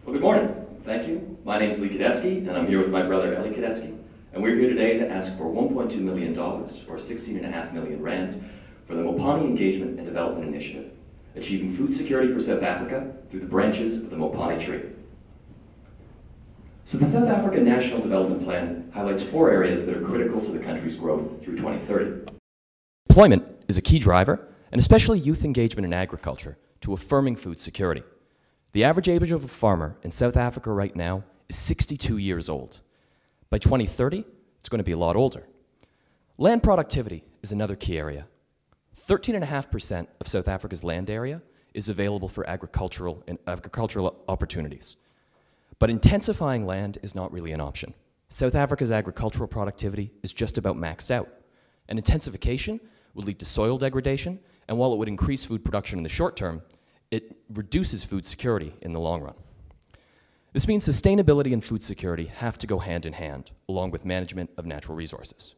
Well, good morning. Thank you. My name is Lee Kadeski, and I'm here with my brother, Ellie Kadeski. And we're here today to ask for $1.2 million, or 16.5 million rand, for the Mopani Engagement and Development Initiative, achieving food security for South Africa through the branches of the Mopani tree. So the South Africa National Development Plan highlights 4 areas that are critical to the country's growth through 2030. Employment is a key driver, and especially youth engagement in agriculture, to affirming food security. The average age of a farmer in South Africa right now is 62 years old. By 2030, it's going to be a lot older. Land productivity is another key area. 13.5% of South Africa's land area is available for agricultural opportunities. But intensifying land is not really an option. South Africa's agricultural productivity is just about maxed out. And intensification would lead to soil degradation, and while it would increase food production in the short term, it reduces food security in the long run. This means sustainability and food security have to go hand in hand, along with management of natural resources.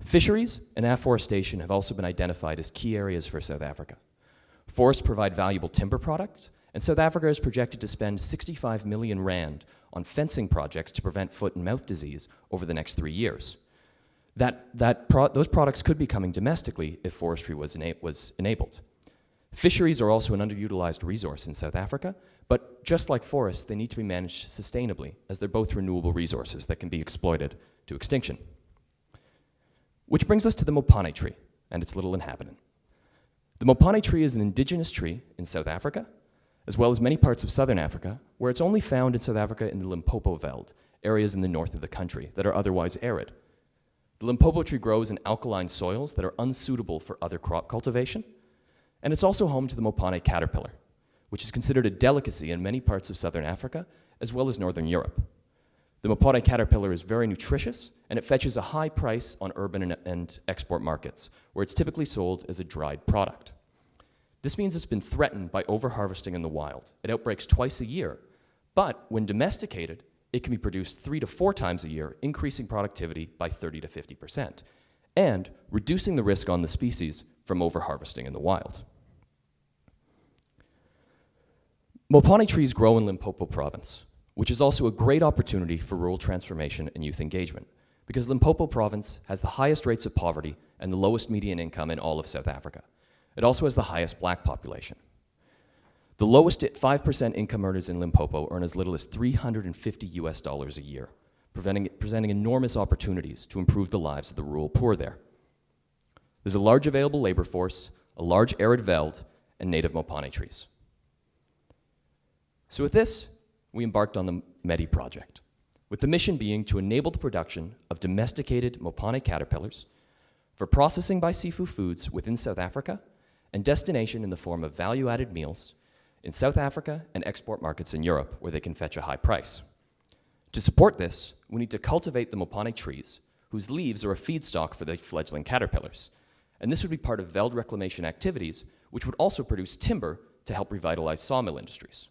Fisheries and afforestation have also been identified as key areas for South Africa. Forests provide valuable timber products, and South Africa is projected to spend 65 million rand on fencing projects to prevent foot and mouth disease over the next 3 years. Those products could be coming domestically if forestry was enabled. Fisheries are also an underutilized resource in South Africa, but just like forests, they need to be managed sustainably, as they're both renewable resources that can be exploited to extinction. Which brings us to the Mopani tree and its little inhabitant. The Mopani tree is an indigenous tree in South Africa, as well as many parts of southern Africa, where it's only found in South Africa in the Limpopo Veld, areas in the north of the country that are otherwise arid. The Limpopo tree grows in alkaline soils that are unsuitable for other crop cultivation, and it's also home to the Mopani caterpillar, which is considered a delicacy in many parts of southern Africa, as well as northern Europe. The Mopani caterpillar is very nutritious, and it fetches a high price on urban and export markets, where it's typically sold as a dried product. This means it's been threatened by overharvesting in the wild. It outbreaks twice a year, but when domesticated, it can be produced 3 to 4 times a year, increasing productivity by 30 to 50%, and reducing the risk on the species from overharvesting in the wild. Mopani trees grow in Limpopo province, which is also a great opportunity for rural transformation and youth engagement, because Limpopo province has the highest rates of poverty and the lowest median income in all of South Africa. It also has the highest black population. The lowest 5% income earners in Limpopo earn as little as $350 a year, presenting enormous opportunities to improve the lives of the rural poor there. There's a large available labor force, a large arid veld, and native Mopani trees. So with this, we embarked on the MEDI project, with the mission being to enable the production of domesticated Mopani caterpillars for processing by Sifu Foods within South Africa and destination in the form of value-added meals in South Africa and export markets in Europe, where they can fetch a high price. To support this, we need to cultivate the Mopani trees, whose leaves are a feedstock for the fledgling caterpillars. And this would be part of veld reclamation activities, which would also produce timber to help revitalize sawmill industries.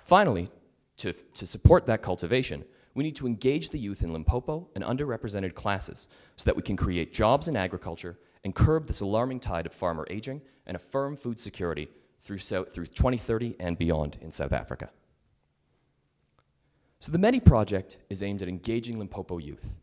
Finally, to support that cultivation, we need to engage the youth in Limpopo and underrepresented classes so that we can create jobs in agriculture and curb this alarming tide of farmer aging and affirm food security through 2030 and beyond in South Africa. So the MEDI project is aimed at engaging Limpopo youth.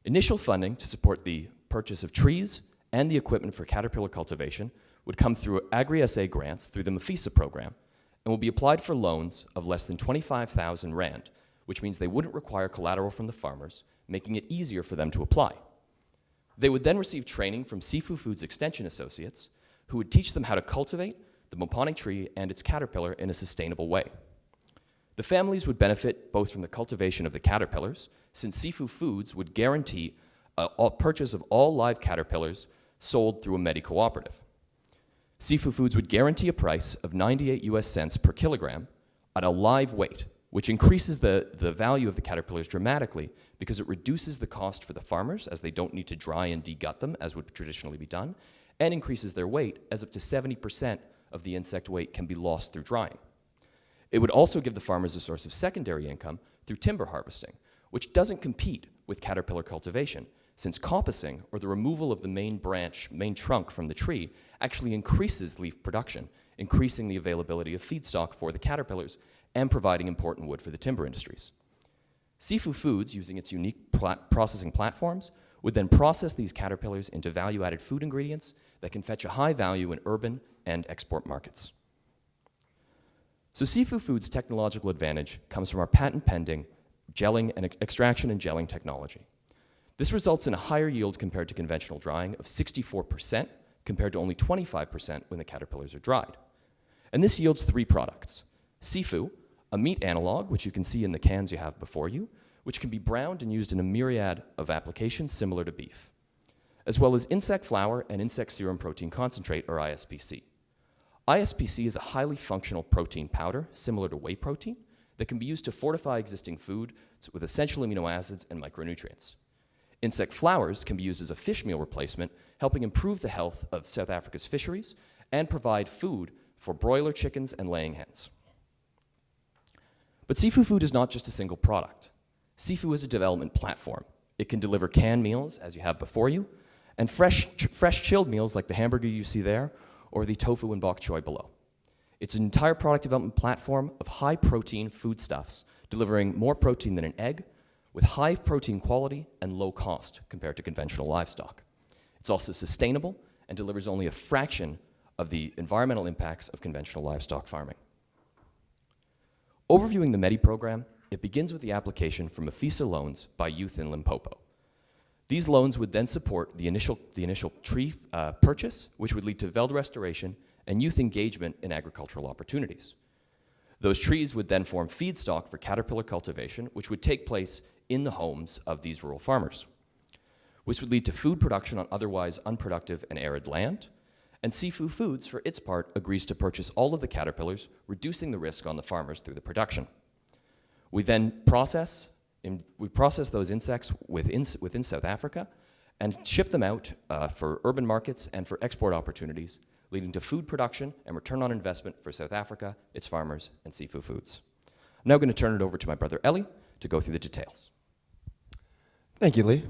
Initial funding to support the purchase of trees and the equipment for caterpillar cultivation would come through Agri-SA grants through the Mafisa program and will be applied for loans of less than 25,000 rand, which means they wouldn't require collateral from the farmers, making it easier for them to apply. They would then receive training from Sifu Foods Extension Associates, who would teach them how to cultivate the Mopani tree and its caterpillar in a sustainable way. The families would benefit both from the cultivation of the caterpillars, since Sifu Foods would guarantee a purchase of all live caterpillars sold through a MEDI cooperative. Sifu Foods would guarantee a price of 98 US cents per kilogram at a live weight, which increases the value of the caterpillars dramatically because it reduces the cost for the farmers, as they don't need to dry and degut them as would traditionally be done, and increases their weight, as up to 70% of the insect weight can be lost through drying. It would also give the farmers a source of secondary income through timber harvesting, which doesn't compete with caterpillar cultivation, since coppicing, or the removal of the main trunk from the tree, actually increases leaf production, increasing the availability of feedstock for the caterpillars and providing important wood for the timber industries. Sifu Foods, using its unique processing platforms, would then process these caterpillars into value-added food ingredients that can fetch a high value in urban and export markets. So Sifu Foods' technological advantage comes from our patent-pending gelling and extraction and gelling technology. This results in a higher yield compared to conventional drying of 64%, compared to only 25% when the caterpillars are dried. And this yields 3 products. Sifu, a meat analog, which you can see in the cans you have before you, which can be browned and used in a myriad of applications similar to beef, as well as insect flour and insect serum protein concentrate, or ISPC. ISPC is a highly functional protein powder, similar to whey protein, that can be used to fortify existing food with essential amino acids and micronutrients. Insect flours can be used as a fish meal replacement, helping improve the health of South Africa's fisheries and provide food for broiler chickens and laying hens. But Sifu Food is not just a single product. Sifu is a development platform. It can deliver canned meals, as you have before you, and fresh chilled meals like the hamburger you see there, or the tofu and bok choy below. It's an entire product development platform of high-protein foodstuffs, delivering more protein than an egg, with high protein quality and low cost compared to conventional livestock. It's also sustainable and delivers only a fraction of the environmental impacts of conventional livestock farming. Overviewing the MEDI program, it begins with the application for Mafisa loans by youth in Limpopo. These loans would then support the initial tree purchase, which would lead to veld restoration and youth engagement in agricultural opportunities. Those trees would then form feedstock for caterpillar cultivation, which would take place in the homes of these rural farmers. Which would lead to food production on otherwise unproductive and arid land, and Sifu Foods, for its part, agrees to purchase all of the caterpillars, reducing the risk on the farmers through the production. We then process those insects within South Africa and ship them out for urban markets and for export opportunities, leading to food production and return on investment for South Africa, its farmers, and Sifu Foods. I'm now going to turn it over to my brother Ellie to go through the details. Thank you, Lee.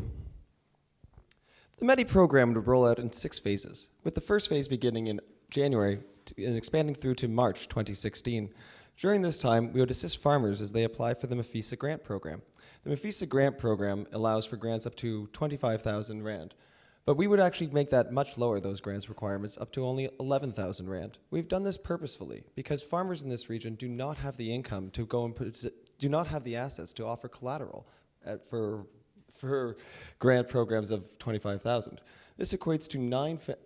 The MEDI program would roll out in 6 phases, with the first phase beginning in January and expanding through to March 2016. During this time, we would assist farmers as they apply for the Mafisa grant program. The Mafisa grant program allows for grants up to 25,000 Rand, but we would actually make that much lower, those grants requirements, up to only 11,000 Rand. We've done this purposefully because farmers in this region do not have the income to go and do not have the assets to offer collateral for grant programs of 25,000. This equates to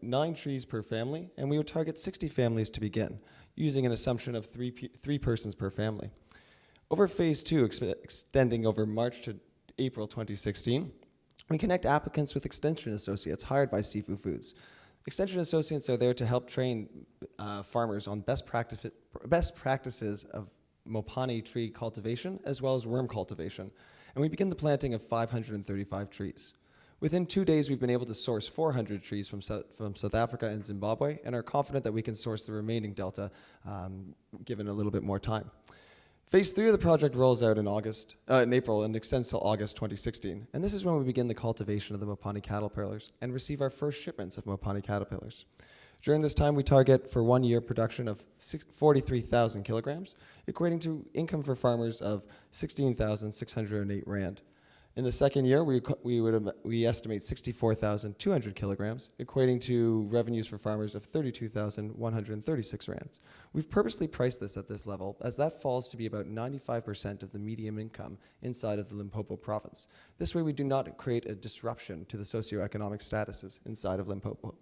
9 trees per family, and we would target 60 families to begin, using an assumption of 3 persons per family. Over phase 2, extending over March to April 2016, we connect applicants with extension associates hired by Sifu Foods. Extension associates are there to help train farmers on best practices of Mopani tree cultivation as well as worm cultivation, and we begin the planting of 535 trees. Within 2 days, we've been able to source 400 trees from South Africa and Zimbabwe, and are confident that we can source the remaining delta given a little bit more time. Phase 3 of the project rolls out in April and extends till August 2016, and this is when we begin the cultivation of the Mopani caterpillars and receive our first shipments of Mopani caterpillars. During this time, we target for 1 year production of 43,000 kilograms, equating to income for farmers of 16,608 Rand. In the second year, we estimate 64,200 kilograms, equating to revenues for farmers of 32,136 Rands. We've purposely priced this at this level, as that falls to be about 95% of the median income inside of the Limpopo province. This way, we do not create a disruption to the socioeconomic statuses inside of Limpopo.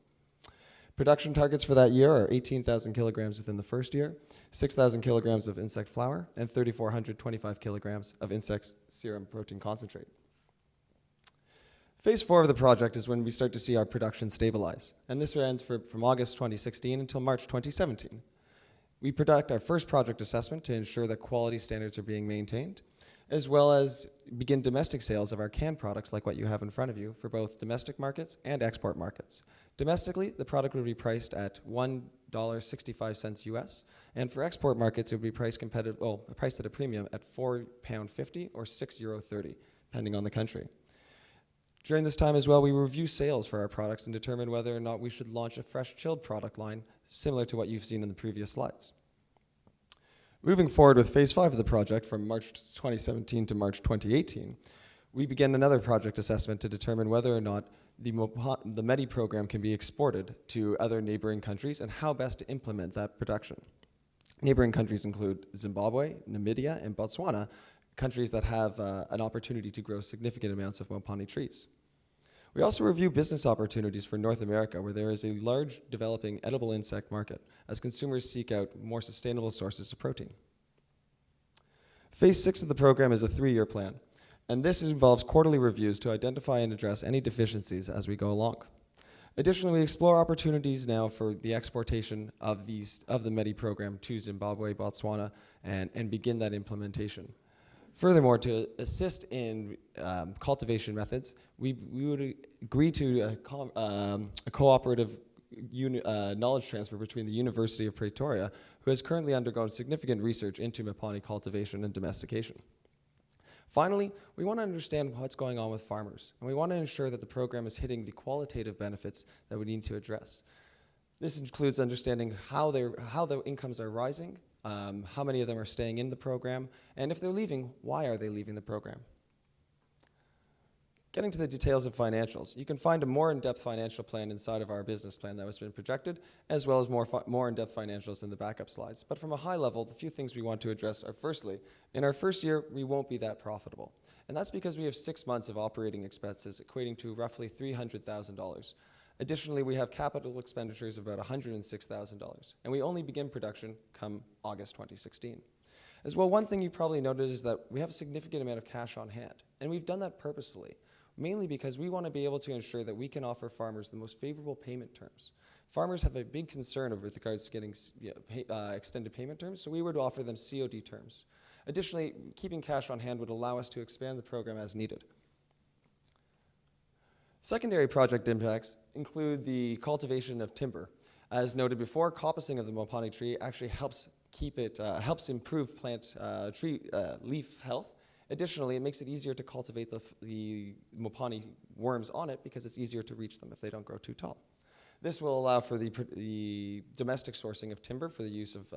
Production targets for that year are 18,000 kilograms within the first year, 6,000 kilograms of insect flour, and 3,425 kilograms of insect serum protein concentrate. Phase 4 of the project is when we start to see our production stabilize, and this runs from August 2016 until March 2017. We conduct our first project assessment to ensure that quality standards are being maintained, as well as begin domestic sales of our canned products like what you have in front of you for both domestic markets and export markets. Domestically, the product would be priced at $1.65 US, and for export markets, it would be priced at a premium at £4.50 or €6.30, depending on the country. During this time as well, we review sales for our products and determine whether or not we should launch a fresh chilled product line, similar to what you've seen in the previous slides. Moving forward with Phase 5 of the project from March 2017 to March 2018, we began another project assessment to determine whether or not the MEDI program can be exported to other neighboring countries and how best to implement that production. Neighboring countries include Zimbabwe, Namibia, and Botswana, countries that have an opportunity to grow significant amounts of Mopani trees. We also review business opportunities for North America, where there is a large developing edible insect market as consumers seek out more sustainable sources of protein. Phase 6 of the program is a 3-year plan, and this involves quarterly reviews to identify and address any deficiencies as we go along. Additionally, we explore opportunities now for the exportation of the MEDI program to Zimbabwe, Botswana, and begin that implementation. Furthermore, to assist in cultivation methods, we would agree to a cooperative knowledge transfer between the University of Pretoria, who has currently undergone significant research into Mopani cultivation and domestication. Finally, we want to understand what's going on with farmers, and we want to ensure that the program is hitting the qualitative benefits that we need to address. This includes understanding how the incomes are rising, how many of them are staying in the program, and if they're leaving, why are they leaving the program? Getting to the details of financials, you can find a more in-depth financial plan inside of our business plan that has been projected, as well as more in-depth financials in the backup slides. But from a high level, the few things we want to address are, firstly, in our first year, we won't be that profitable. And that's because we have 6 months of operating expenses equating to roughly $300,000. Additionally, we have capital expenditures of about $106,000, and we only begin production come August 2016. As well, one thing you probably noted is that we have a significant amount of cash on hand, and we've done that purposefully, mainly because we want to be able to ensure that we can offer farmers the most favorable payment terms. Farmers have a big concern with regards to getting extended payment terms, so we would offer them COD terms. Additionally, keeping cash on hand would allow us to expand the program as needed. Secondary project impacts include the cultivation of timber. As noted before, coppicing of the Mopani tree actually helps improve plant tree leaf health. Additionally, it makes it easier to cultivate the Mopani worms on it because it's easier to reach them if they don't grow too tall. This will allow for the domestic sourcing of timber for the use of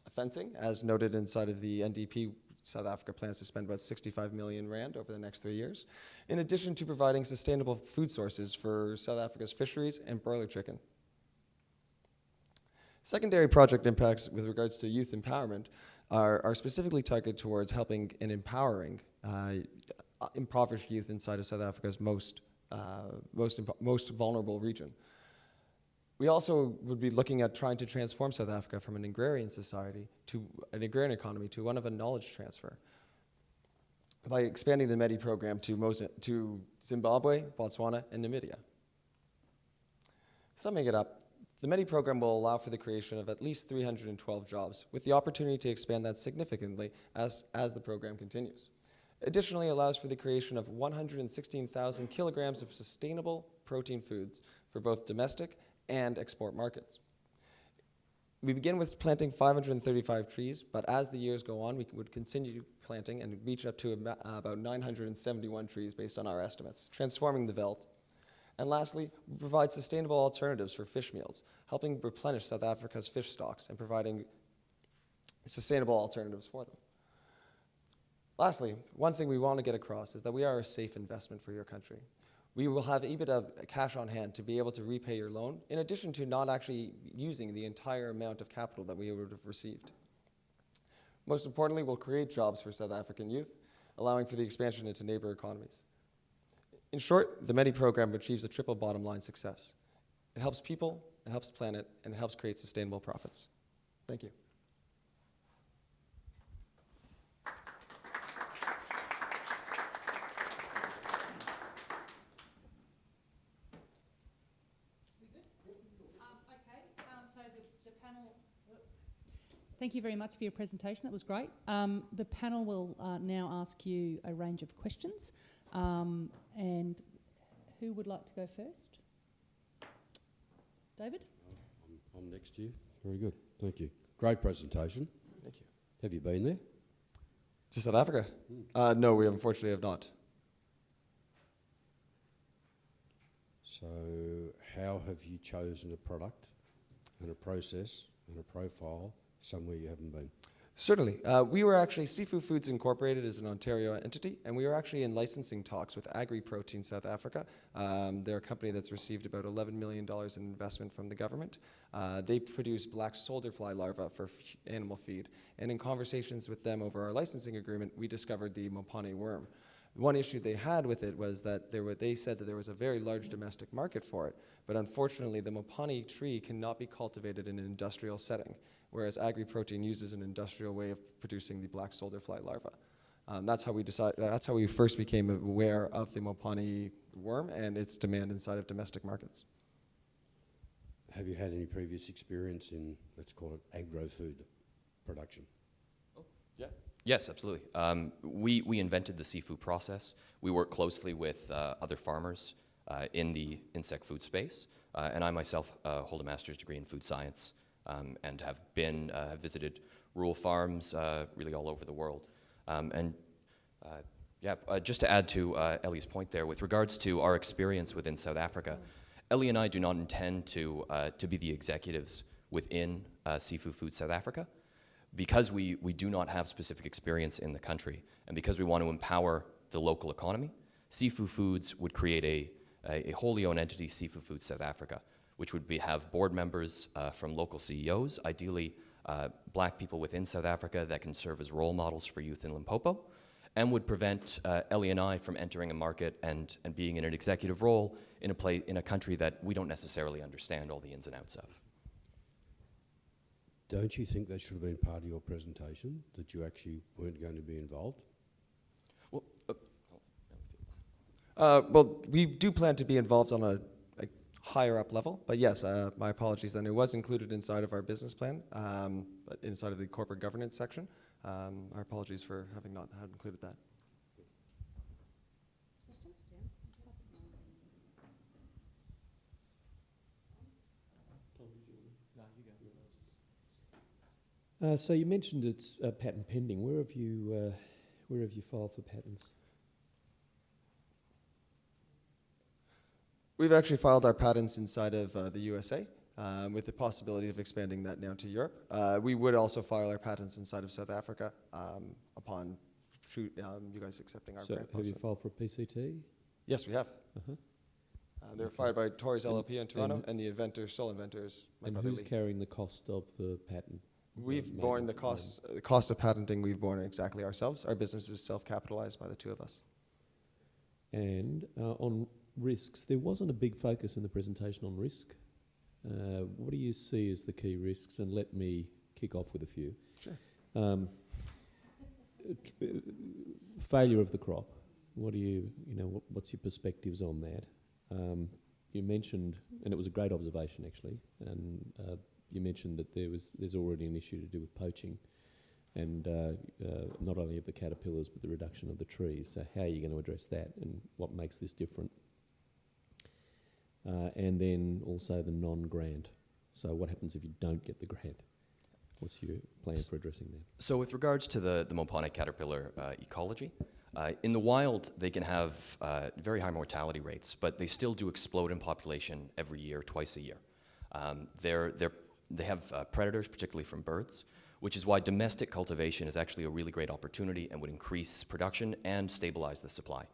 fencing. As noted inside of the NDP, South Africa plans to spend about 65 million rand over the next 3 years, in addition to providing sustainable food sources for South Africa's fisheries and broiler chicken. Secondary project impacts with regards to youth empowerment are specifically targeted towards helping and empowering impoverished youth inside of South Africa's most vulnerable region. We also would be looking at trying to transform South Africa from an agrarian society to an agrarian economy to one of a knowledge transfer by expanding the MEDI program to Zimbabwe, Botswana, and Namibia. Summing it up, the MEDI program will allow for the creation of at least 312 jobs, with the opportunity to expand that significantly as the program continues. Additionally, it allows for the creation of 116,000 kilograms of sustainable protein foods for both domestic and export markets. We begin with planting 535 trees, but as the years go on, we would continue planting and reach up to about 971 trees based on our estimates, transforming the veldt. And lastly, we provide sustainable alternatives for fish meals, helping replenish South Africa's fish stocks and providing sustainable alternatives for them. Lastly, one thing we want to get across is that we are a safe investment for your country. We will have EBITDA cash on hand to be able to repay your loan, in addition to not actually using the entire amount of capital that we would have received. Most importantly, we'll create jobs for South African youth, allowing for the expansion into neighbor economies. In short, the MEDI program achieves a triple bottom line success. It helps people, it helps planet, and it helps create sustainable profits. Thank you. Thank you very much for your presentation. That was great. The panel will now ask you a range of questions. And who would like to go first? David? I'm next to you. Very good. Thank you. Great presentation. Thank you. Have you been there? To South Africa? No, we unfortunately have not. So how have you chosen a product and a process and a profile somewhere you haven't been? Certainly. We were actually, Seafood Foods Incorporated is an Ontario entity, and we were actually in licensing talks with Agri-Protein South Africa. They're a company that's received about $11 million in investment from the government. They produce black soldier fly larvae for animal feed. And in conversations with them over our licensing agreement, we discovered the Mopane worm. One issue they had with it was that they said that there was a very large domestic market for it, but unfortunately the Mopane tree cannot be cultivated in an industrial setting, whereas Agri-Protein uses an industrial way of producing the black soldier fly larva. That's how we first became aware of the Mopane worm and its demand inside of domestic markets. Have you had any previous experience in, let's call it, agro-food production? Yeah. Yes, absolutely. We invented the seafood process. We work closely with other farmers in the insect food space, and I myself hold a master's degree in food science and have visited rural farms really all over the world. Just to add to Ellie's point there, with regards to our experience within South Africa, Ellie and I do not intend to be the executives within Seafood Foods South Africa. Because we do not have specific experience in the country, and because we want to empower the local economy, Seafood Foods would create a wholly owned entity, Seafood Foods South Africa, which would have board members from local CEOs, ideally black people within South Africa that can serve as role models for youth in Limpopo, and would prevent Ellie and I from entering a market and being in an executive role in a country that we don't necessarily understand all the ins and outs of. Don't you think that should have been part of your presentation, that you actually weren't going to be involved? Well, we do plan to be involved on a higher up level, but yes, my apologies then. It was included inside of our business plan, but inside of the corporate governance section. Our apologies for having not had included that. So you mentioned it's patent pending. Where have you filed for patents? We've actually filed our patents inside of the USA, with the possibility of expanding that now to Europe. We would also file our patents inside of South Africa upon you guys accepting our So grant have you process. filed for PCT? Yes, we have. Uh-huh. They're filed by Torres And- LLP in Toronto, and the sole inventor is my And brother who's Lee. carrying the cost of the patent? We've borne the cost of patenting. We've borne it exactly ourselves. Our business is self-capitalized by the two of us. And on risks, there wasn't a big focus in the presentation on risk. What do you see as the key risks? And let me kick off with a few. Sure. Failure of the crop. What do what's your perspectives on that? You mentioned, and it was a great observation actually, and you mentioned that there's already an issue to do with poaching, and not only of the caterpillars but the reduction of the trees. So how are you going to address that, and what makes this different? And then also the non-grant. So what happens if you don't get the grant? What's your plan for addressing that? So with regards to the Mopane caterpillar ecology, in the wild they can have very high mortality rates, but they still do explode in population every year, twice a year. They have predators, particularly from birds, which is why domestic cultivation is actually a really great opportunity and would increase production and stabilize the supply.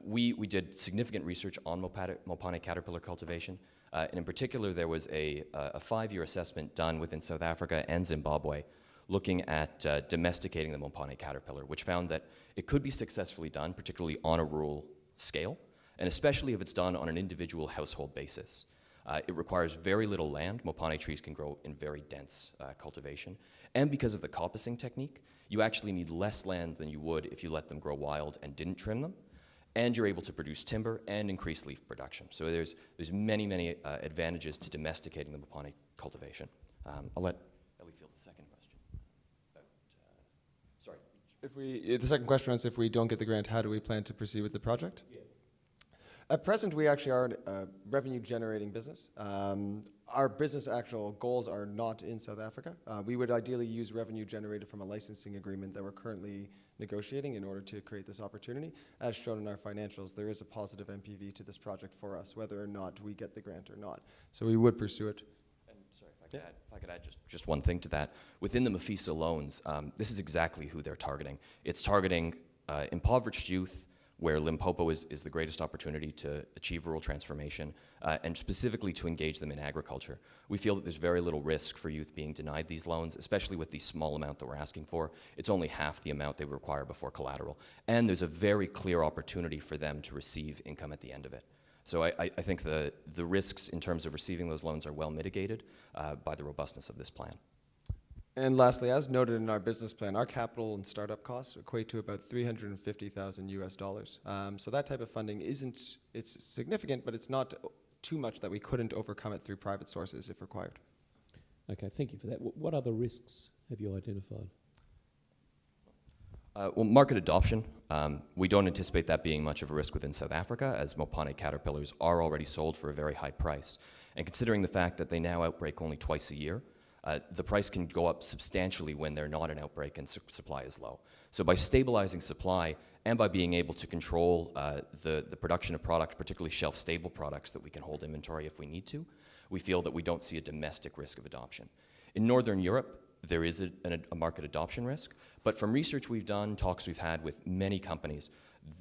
We did significant research on Mopane caterpillar cultivation, and in particular there was a 5-year assessment done within South Africa and Zimbabwe looking at domesticating the Mopane caterpillar, which found that it could be successfully done, particularly on a rural scale, and especially if it's done on an individual household basis. It requires very little land. Mopane trees can grow in very dense cultivation. And because of the coppicing technique, you actually need less land than you would if you let them grow wild and didn't trim them. And you're able to produce timber and increase leaf production. So there's many advantages to domesticating the Mopane cultivation. I'll let Ellie field the second question. Sorry. The second question was, if we don't get the grant, how do we plan to proceed with the project? Yeah. At present, we actually are a revenue-generating business. Our business actual goals are not in South Africa. We would ideally use revenue generated from a licensing agreement that we're currently negotiating in order to create this opportunity. As shown in our financials, there is a positive NPV to this project for us, whether or not we get the grant or not. So we would pursue it. And sorry, if I If I could add just one thing to that. Within the Mafisa loans, this is exactly who they're targeting. It's targeting impoverished youth, where Limpopo is the greatest opportunity to achieve rural transformation, and specifically to engage them in agriculture. We feel that there's very little risk for youth being denied these loans, especially with the small amount that we're asking for. It's only half the amount they would require before collateral. And there's a very clear opportunity for them to receive income at the end of it. So I think the risks in terms of receiving those loans are well mitigated by the robustness of this plan. And lastly, as noted in our business plan, our capital and startup costs equate to about $350,000 US. So that type of funding it's significant, but it's not too much that we couldn't overcome it through private sources if required. Okay, thank you for that. What other risks have you identified? Well, market adoption. We don't anticipate that being much of a risk within South Africa, as Mopane caterpillars are already sold for a very high price. And considering the fact that they now outbreak only twice a year, the price can go up substantially when they're not an outbreak and supply is low. So by stabilizing supply and by being able to control the production of product, particularly shelf-stable products that we can hold inventory if we need to, we feel that we don't see a domestic risk of adoption. In Northern Europe, there is a market adoption risk, but from research we've done, talks we've had with many companies,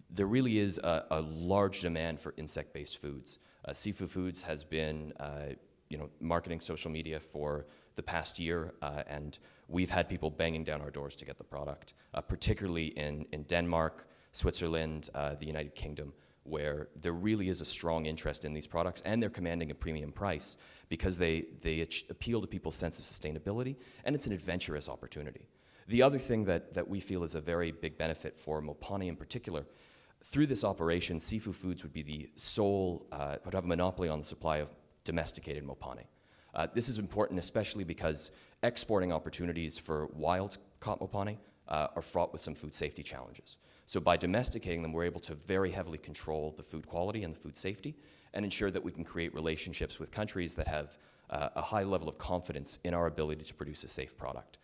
there really is a large demand for insect-based foods. Seafood Foods has been marketing social media for the past year, and we've had people banging down our doors to get the product, particularly in Denmark, Switzerland, the United Kingdom, where there really is a strong interest in these products, and they're commanding a premium price because they appeal to people's sense of sustainability, and it's an adventurous opportunity. The other thing that we feel is a very big benefit for Mopane in particular, through this operation, Seafood Foods would be the sole, would have a monopoly on the supply of domesticated Mopane. This is important especially because exporting opportunities for wild-caught Mopane are fraught with some food safety challenges. So by domesticating them, we're able to very heavily control the food quality and the food safety and ensure that we can create relationships with countries that have a high level of confidence in our ability to produce a safe product.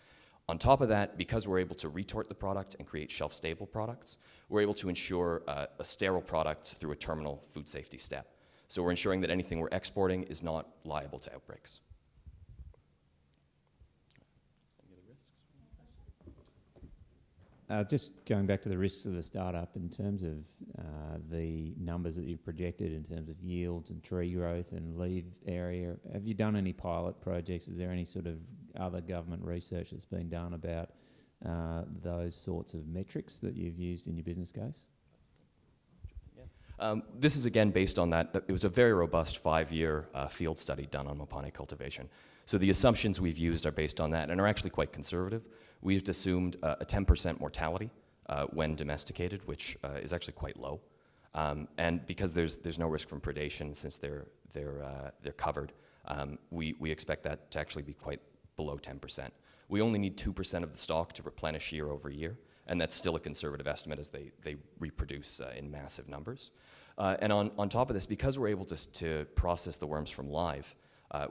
On top of that, because we're able to retort the product and create shelf-stable products, we're able to ensure a sterile product through a terminal food safety step. So we're ensuring that anything we're exporting is not liable to outbreaks. Just going back to the risks of the startup in terms of the numbers that you've projected in terms of yields and tree growth and leaf area, have you done any pilot projects? Is there any sort of other government research that's been done about those sorts of metrics that you've used in your business case? This is again based on that. It was a very robust 5-year field study done on Mopane cultivation. So the assumptions we've used are based on that and are actually quite conservative. We've assumed a 10% mortality when domesticated, which is actually quite low. And because there's no risk from predation since they're covered, we expect that to actually be quite below 10%. We only need 2% of the stock to replenish year over year, and that's still a conservative estimate as they reproduce in massive numbers. And on top of this, because we're able to process the worms from live,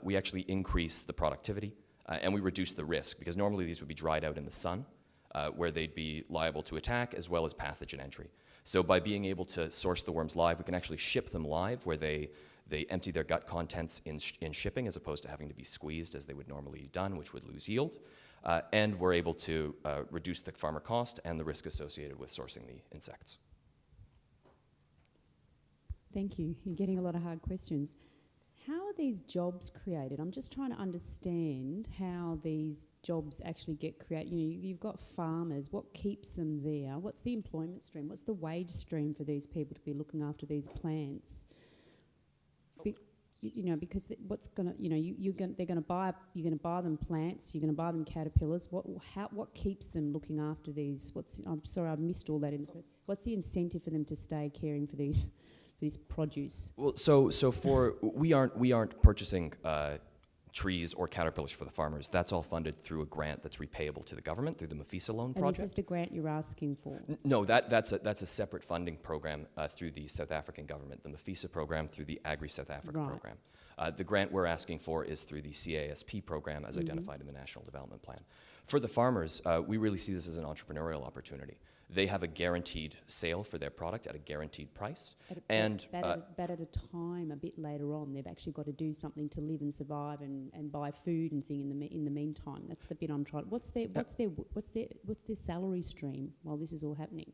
we actually increase the productivity and we reduce the risk, because normally these would be dried out in the sun where they'd be liable to attack as well as pathogen entry. So by being able to source the worms live, we can actually ship them live where they empty their gut contents in shipping as opposed to having to be squeezed as they would normally be done, which would lose yield. And we're able to reduce the farmer cost and the risk associated with sourcing the insects. Thank you. You're getting a lot of hard questions. How are these jobs created? I'm just trying to understand how these jobs actually get created. You've got farmers. What keeps them there? What's the employment stream? What's the wage stream for these people to be looking after these plants? Because what's gonna, they're gonna buy them plants. You're gonna buy them caterpillars. What keeps them looking after these? I'm sorry, I missed all that. What's the incentive for them to stay caring for these produce? Well, so we aren't purchasing trees or caterpillars for the farmers. That's all funded through a grant that's repayable to the government through the Mafisa loan project. And this is the grant you're asking for? No, that's a separate funding program through the South African government, the Mafisa program through the Agri South Africa program. The grant we're asking for is through the CASP program as identified in the National Development Plan. For the farmers, we really see this as an entrepreneurial opportunity. They have a guaranteed sale for their product at a guaranteed price. But at a time a bit later on, they've actually got to do something to live and survive and buy food and thing in the meantime. That's the bit I'm trying. What's their salary stream while this is all happening?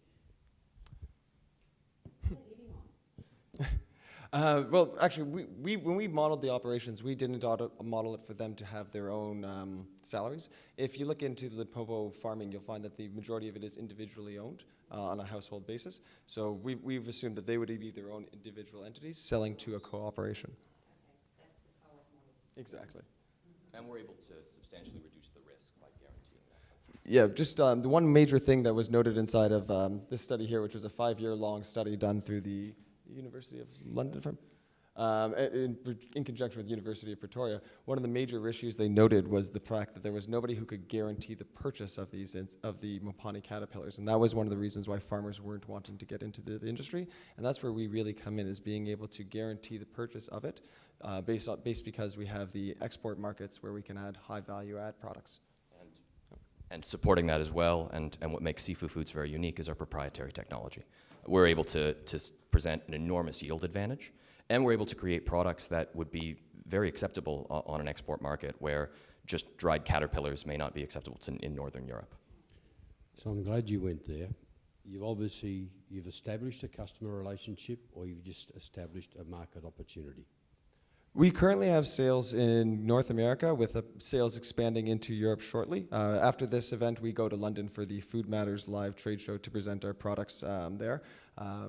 Well, actually, when we modeled the operations, we didn't model it for them to have their own salaries. If you look into Limpopo farming, you'll find that the majority of it is individually owned on a household basis. So we've assumed that they would be their own individual entities selling to a cooperation. Okay, that's the co-op model. Exactly. And we're able to substantially reduce the risk by guaranteeing that. Yeah, just the one major thing that was noted inside of this study here, which was a 5-year-long study done through the University of London, in conjunction with the University of Pretoria, one of the major issues they noted was the fact that there was nobody who could guarantee the purchase of the Mopani caterpillars, and that was one of the reasons why farmers weren't wanting to get into the industry, and that's where we really come in, is being able to guarantee the purchase of it, based because we have the export markets where we can add high value add products. And supporting that as well, and what makes Sifu Foods very unique is our proprietary technology. We're able to present an enormous yield advantage, and we're able to create products that would be very acceptable on an export market where just dried caterpillars may not be acceptable in Northern Europe. So I'm glad you went there. You've established a customer relationship, or you've just established a market opportunity? We currently have sales in North America, with sales expanding into Europe shortly. After this event, we go to London for the Food Matters live trade show to present our products there.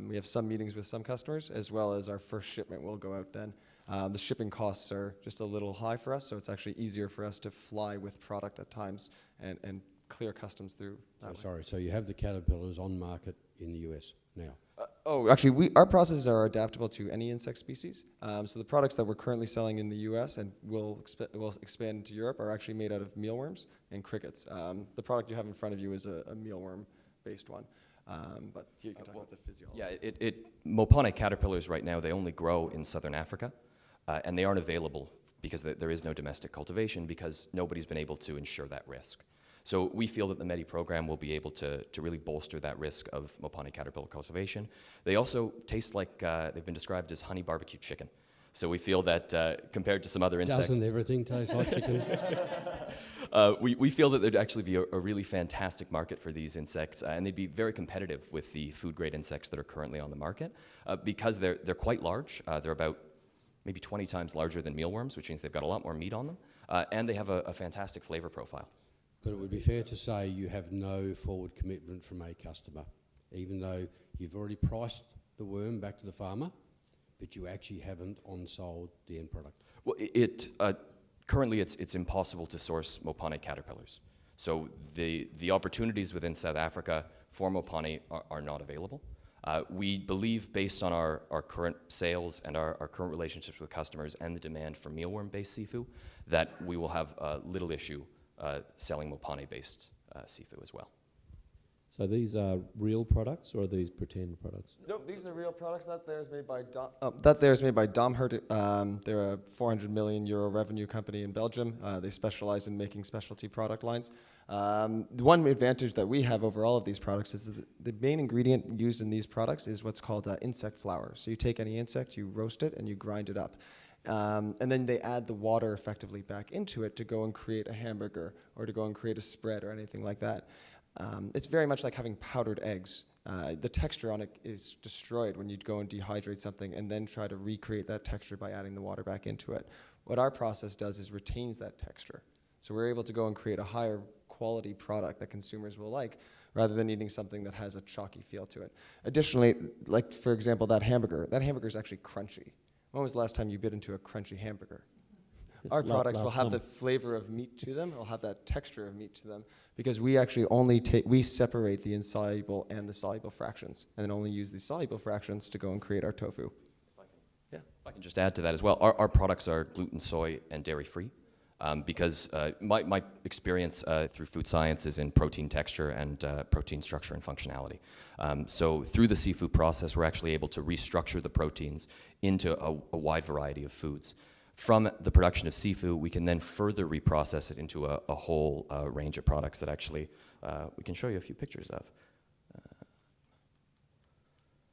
We have some meetings with some customers, as well as our first shipment will go out then. The shipping costs are just a little high for us, so it's actually easier for us to fly with product at times and clear customs through that way. Sorry, so you have the caterpillars on market in the US now? Actually, our processes are adaptable to any insect species. So the products that we're currently selling in the U.S. and will expand into Europe are actually made out of mealworms and crickets. The product you have in front of you is a mealworm-based one. But here you can talk about the physiology. Yeah, Mopani caterpillars right now, they only grow in southern Africa, and they aren't available because there is no domestic cultivation, because nobody's been able to ensure that risk. So we feel that the MEDI program will be able to really bolster that risk of Mopani caterpillar cultivation. They also taste like they've been described as honey barbecue chicken. So we feel that compared to some other insects... Doesn't everything taste like chicken? We feel that there'd actually be a really fantastic market for these insects, and they'd be very competitive with the food-grade insects that are currently on the market, because they're quite large. They're about maybe 20 times larger than mealworms, which means they've got a lot more meat on them, and they have a fantastic flavor profile. But it would be fair to say you have no forward commitment from a customer, even though you've already priced the worm back to the farmer, but you actually haven't on-sold the end product. Well, currently it's impossible to source Mopani caterpillars. So the opportunities within South Africa for Mopani are not available. We believe, based on our current sales and our current relationships with customers and the demand for mealworm-based Sifu, that we will have little issue selling Mopani-based Sifu as well. So these are real products, or are these pretend products? No, these are real products. That there is made by Domhert. They're a 400 million euro revenue company in Belgium. They specialize in making specialty product lines. The one advantage that we have over all of these products is that the main ingredient used in these products is what's called insect flour. So you take any insect, you roast it, and you grind it up. And then they add the water effectively back into it to go and create a hamburger or to go and create a spread or anything like that. It's very much like having powdered eggs. The texture on it is destroyed when you go and dehydrate something and then try to recreate that texture by adding the water back into it. What our process does is retains that texture. So we're able to go and create a higher quality product that consumers will like, rather than eating something that has a chalky feel to it. Additionally, like for example, that hamburger is actually crunchy. When was the last time you bit into a crunchy hamburger? Our products will have the flavor of meat to them. It'll have that texture of meat to them, because we actually we separate the insoluble and the soluble fractions, and then only use the soluble fractions to go and create our tofu. If I can just add to that as well, our products are gluten, soy, and dairy-free, because my experience through food science is in protein texture and protein structure and functionality. So through the Sifu process, we're actually able to restructure the proteins into a wide variety of foods. From the production of seafood, we can then further reprocess it into a whole range of products that actually we can show you a few pictures of.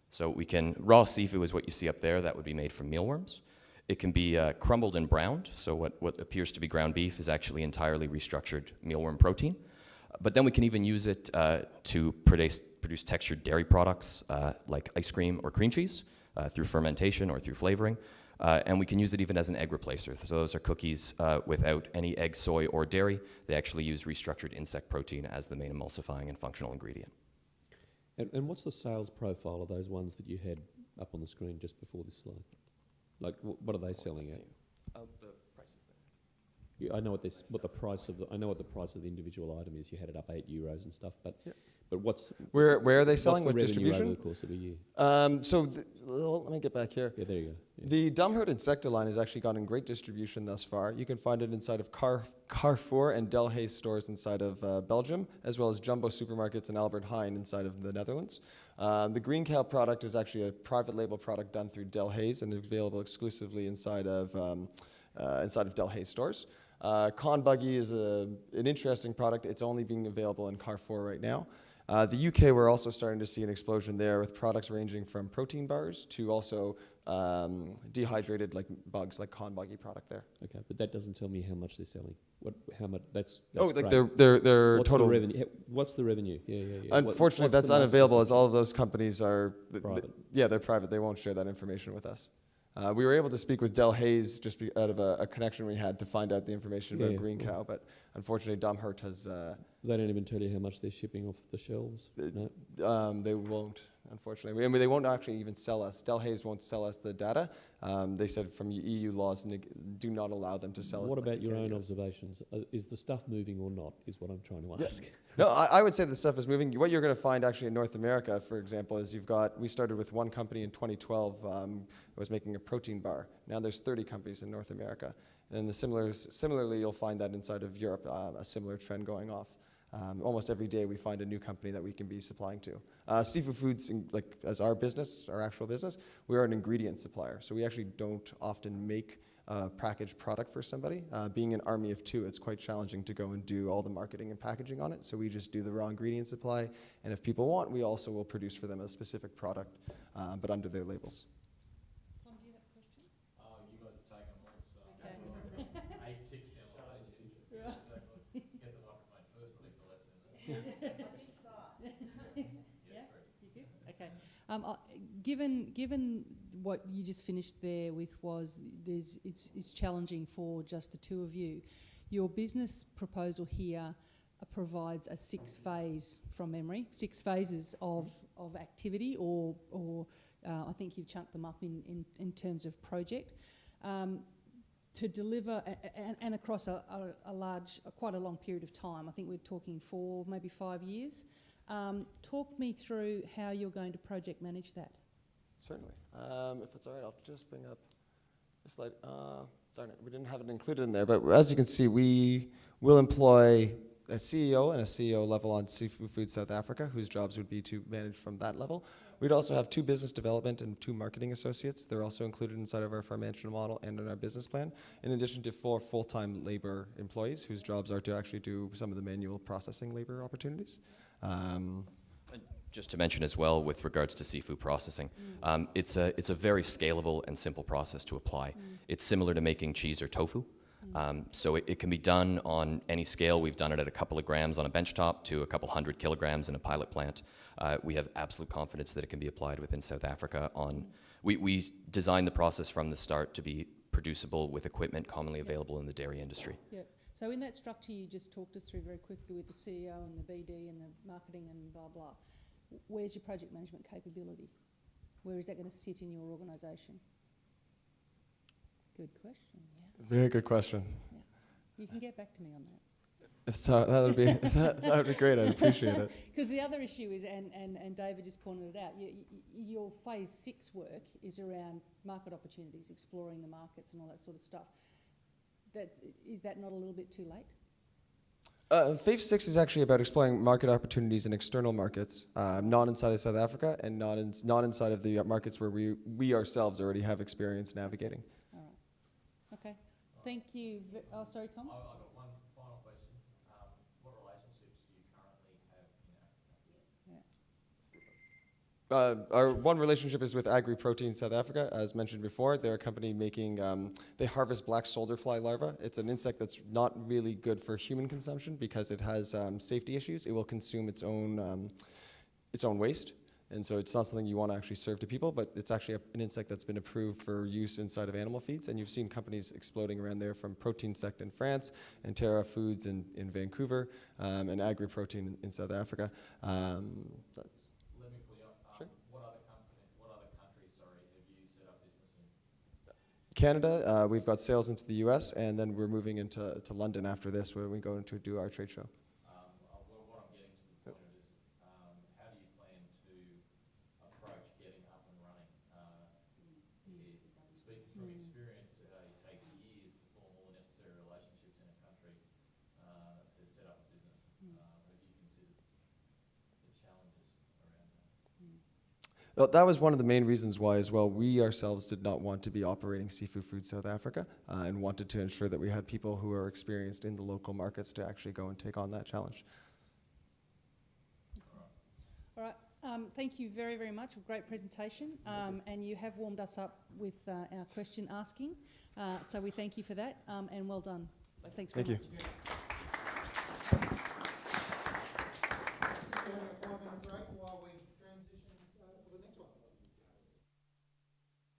So we can, raw seafood is what you see up there, that would be made from mealworms. It can be crumbled and browned, so what appears to be ground beef is actually entirely restructured mealworm protein. But then we can even use it to produce textured dairy products like ice cream or cream cheese through fermentation or through flavoring. And we can use it even as an egg replacer. So those are cookies without any egg, soy, or dairy. They actually use restructured insect protein as the main emulsifying and functional ingredient. And what's the sales profile of those ones that you had up on the screen just before this slide? Like, what are they selling at? The prices there. Yeah, I know what the price of the individual item is. You had it up €8 and stuff, but but where are they selling what's with the revenue distribution? over the course of a year? Let me get back here. Yeah, there you go. Yeah. The Dumherd Insecta line has actually gotten great distribution thus far. You can find it inside of Carrefour and Delhaize stores inside of Belgium, as well as Jumbo supermarkets and Albert Heijn inside of the Netherlands. The Green Cow product is actually a private label product done through Delhaize and available exclusively inside of Delhaize stores. Con Buggy is an interesting product. It's only being available in Carrefour right now. The UK, we're also starting to see an explosion there with products ranging from protein bars to also dehydrated like bugs, like Con Buggy product there. Okay, but that doesn't tell me how much they're selling. How much? That's like great. their What's total the revenue? What's the revenue? Yeah. Unfortunately, that's unavailable as all of those companies are private. They're private. They won't share that information with us. We were able to speak with Delhaize just out of a connection we had to find out the information about Green Cow, but unfortunately, Dumherd has. They don't even tell you how much they're shipping off the shelves. No? They won't, unfortunately. I mean, they won't actually even sell us. Delhaize won't sell us the data. They said from EU laws do not allow them to sell. What about your own observations? Is the stuff moving or not? Is what I'm trying to ask. No, I would say the stuff is moving. What you're going to find actually in North America, for example, is we started with one company in 2012 that was making a protein bar. Now there's 30 companies in North America. And similarly, you'll find that inside of Europe, a similar trend going off. Almost every day we find a new company that we can be supplying to. Seafood Foods, as our business, our actual business, we are an ingredient supplier. So we actually don't often make a packaged product for somebody. Being an army of two, it's quite challenging to go and do all the marketing and packaging on it. So we just do the raw ingredient supply. And if people want, we also will produce for them a specific product, but under their labels. Tom, do you have a question? You guys have taken them all, so 8 ticks down the page. Get the microphone first, I think it's a lesson in that. Yeah, you did? Okay. Given what you just finished there with it's challenging for just the two of you, your business proposal here provides a 6-phase, from memory, 6 phases of activity or I think you've chunked them up in terms of project. To deliver and across quite a long period of time. I think we're talking 4, maybe 5 years. Talk me through how you're going to project manage that. Certainly. If it's all right, I'll just bring up the slide. Darn it, we didn't have it included in there, but as you can see, we will employ a CEO and a CEO level on Seafood Foods South Africa, whose jobs would be to manage from that level. We'd also have 2 business development and 2 marketing associates. They're also included inside of our financial model and in our business plan, in addition to 4 full-time labor employees whose jobs are to actually do some of the manual processing labor opportunities. Just to mention as well, with regards to seafood processing, it's a very scalable and simple process to apply. It's similar to making cheese or tofu. So it can be done on any scale. We've done it at a couple of grams on a benchtop to a couple hundred kilograms in a pilot plant. We have absolute confidence that it can be applied within South Africa. We designed the process from the start to be producible with equipment commonly available in the dairy industry. Yep. So in that structure you just talked us through very quickly with the CEO and the BD and the marketing and blah, blah, where's your project management capability? Where is that going to sit in your organisation? Good question, yeah. Very good question. Yeah. You can get back to me on that. That would be great. I'd appreciate it. Because the other issue is, and David just pointed it out, your phase 6 work is around market opportunities, exploring the markets and all that sort of stuff. Is that not a little bit too late? Phase 6 is actually about exploring market opportunities in external markets, not inside of South Africa and not inside of the markets where we ourselves already have experience navigating. All right. Okay. Thank you. Oh, sorry, Tom? I've got one final question. What relationships do you currently have in Africa? Our one relationship is with Agri Protein South Africa, as mentioned before. They're a company making, they harvest black soldier fly larvae. It's an insect that's not really good for human consumption because it has safety issues. It will consume its own waste. And so it's not something you want to actually serve to people, but it's actually an insect that's been approved for use inside of animal feeds. And you've seen companies exploding around there from Protein Sect in France, and Terra Foods in Vancouver, and Agri Protein in South Africa. Let me pull you up. Sure. What other countries, sorry, have you set up business in? Canada, we've got sales into the US, and then we're moving into London after this, where we go to do our trade show. Well, what I'm getting to the point of is, how do you plan to approach getting up and running? Speaking from experience, it takes years to form all the necessary relationships in a country to set up a business. Have you considered the challenges around that? Well, that was one of the main reasons why, as well, we ourselves did not want to be operating Seafood Food South Africa, and wanted to ensure that we had people who are experienced in the local markets to actually go and take on that challenge. All right. Thank you very, very much. Great presentation. And you have warmed us up with our question asking. So we thank you for that, and well done. Thanks very much. Thank you.